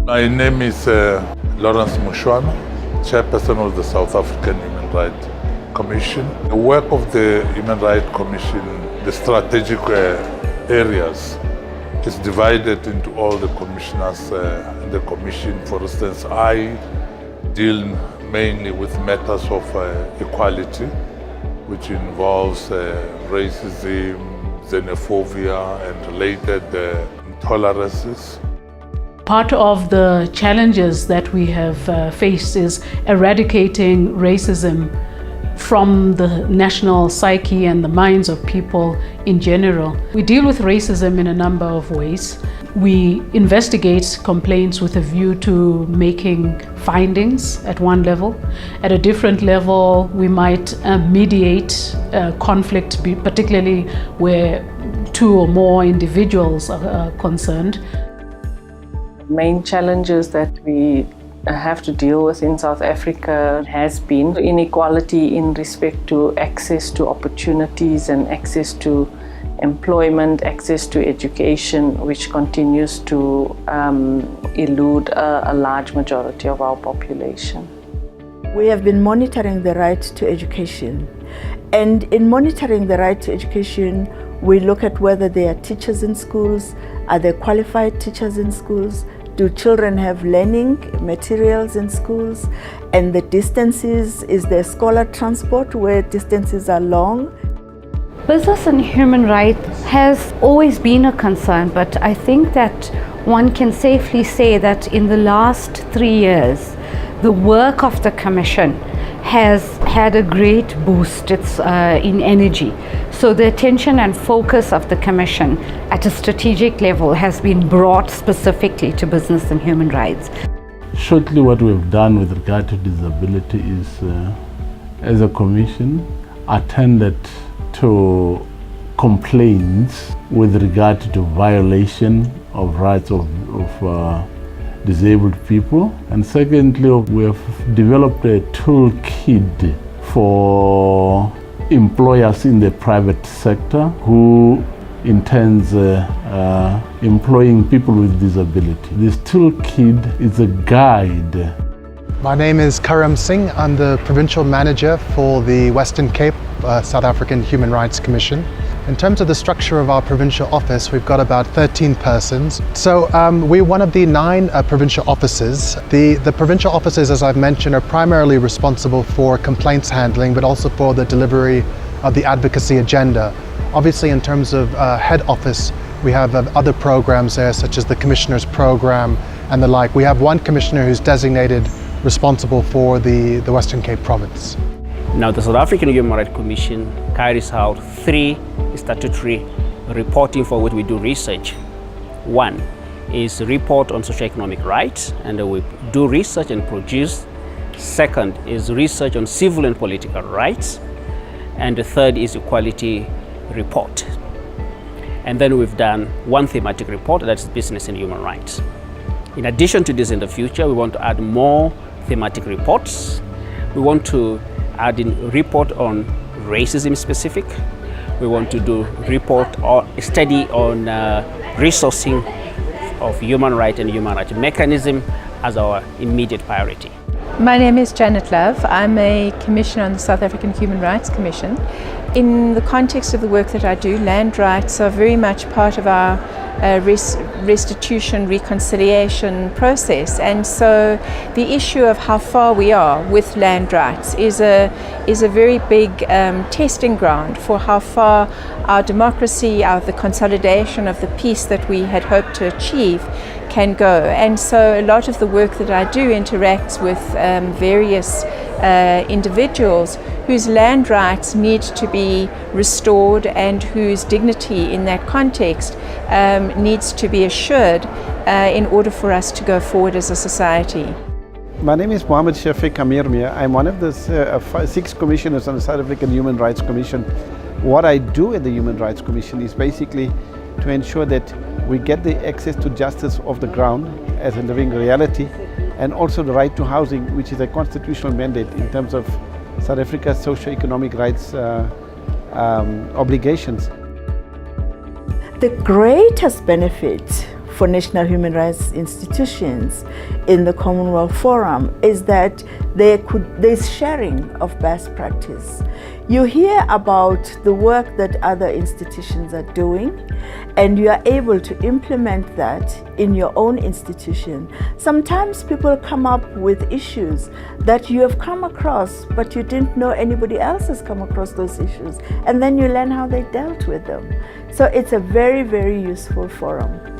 My name is Lawrence Mushwana, Chairperson of the South African Human Rights Commission. The work of the Human Rights Commission, the strategic areas, is divided into all the commissioners in the commission. For instance, I deal mainly with matters of equality, which involves racism, xenophobia, and related intolerances. Part of the challenges that we have faced is eradicating racism from the national psyche and the minds of people in general. We deal with racism in a number of ways. We investigate complaints with a view to making findings at one level. At a different level, we might mediate conflict, particularly where two or more individuals are concerned. Main challenges that we have to deal with in South Africa has been inequality in respect to access to opportunities and access to employment, access to education, which continues to elude a large majority of our population. We have been monitoring the right to education, and in monitoring the right to education, we look at whether there are teachers in schools, are there qualified teachers in schools, do children have learning materials in schools, and the distances, is there scholar transport where distances are long? Business and human rights has always been a concern, but I think that one can safely say that in the last 3 years, the work of the Commission has had a great boost in energy. So the attention and focus of the Commission at a strategic level has been brought specifically to business and human rights. Shortly, what we've done with regard to disability is, as a Commission, attended to complaints with regard to violation of rights of disabled people. And secondly, we have developed a toolkit for employers in the private sector who intends employing people with disability. This toolkit is a guide. My name is Karam Singh. I'm the Provincial Manager for the Western Cape South African Human Rights Commission. In terms of the structure of our provincial office, we've got about 13 persons. So we're one of the 9 provincial offices. The provincial offices, as I've mentioned, are primarily responsible for complaints handling, but also for the delivery of the advocacy agenda. Obviously, in terms of head office, we have other programs there, such as the Commissioner's Program and the like. We have one commissioner who's designated responsible for the Western Cape province. Now, the South African Human Rights Commission carries out 3 statutory reporting for which we do research. One is report on socioeconomic rights, and we do research and produce. Second is research on civil and political rights. And the third is equality report. And then we've done 1 thematic report, that's business and human rights. In addition to this, in the future, we want to add more thematic reports. We want to add in report on racism specific. We want to do report or study on resourcing of human rights and human rights mechanism as our immediate priority. My name is Janet Love. I'm a Commissioner on the South African Human Rights Commission. In the context of the work that I do, land rights are very much part of our restitution, reconciliation process, and so the issue of how far we are with land rights is a very big testing ground for how far our democracy, the consolidation of the peace that we had hoped to achieve can go. And so a lot of the work that I do interacts with various individuals whose land rights need to be restored and whose dignity in that context needs to be assured in order for us to go forward as a society. My name is Mohammed Shafiq Amir. I'm one of the 6 commissioners on the South African Human Rights Commission. What I do at the Human Rights Commission is basically to ensure that we get the access to justice off the ground as a living reality, and also the right to housing, which is a constitutional mandate in terms of South Africa's socio-economic rights obligations. The greatest benefit for national human rights institutions in the Commonwealth Forum is that there's sharing of best practice. You hear about the work that other institutions are doing, and you are able to implement that in your own institution. Sometimes people come up with issues that you have come across, but you didn't know anybody else has come across those issues, and then you learn how they dealt with them. So it's a very, very useful forum.